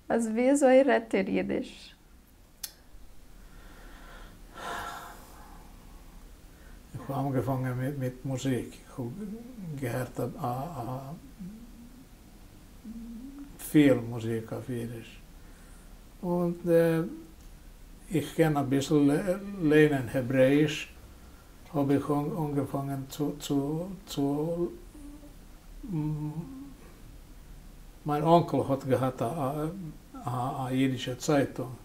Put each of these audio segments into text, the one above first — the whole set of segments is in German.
Also wieso redet ihr Jiddisch? Ich habe angefangen mit Musik. Ich habe gehört viel Musik auf Jiddisch. Und ich kann ein bisschen lernen Hebräisch. Habe ich angefangen mein Onkel hat gehabt eine jiddische Zeitung.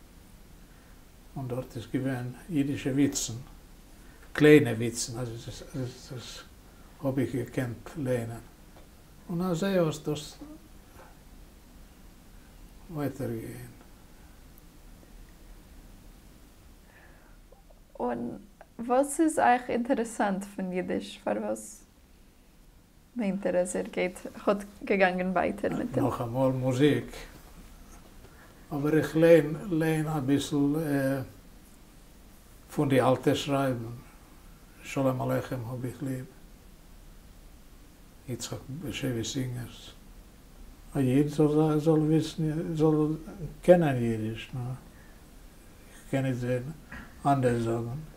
Und dort ist gewesen jiddische Witzen. Kleine Witzen, also das habe ich gekannt lernen. Und dann sehe ich das weitergehen. Und was ist eigentlich interessant von Jiddisch? Für was meint ihr, dass hat gegangen weiter mit dem? Noch einmal Musik. Aber ich lerne ein bisschen von den alten Schreiben. Sholem Aleichem habe ich lieb. Yitzchak Bashevi Singers. Jeder soll wissen, soll kennen Jiddisch. Ne? Ich kann nicht anders sagen.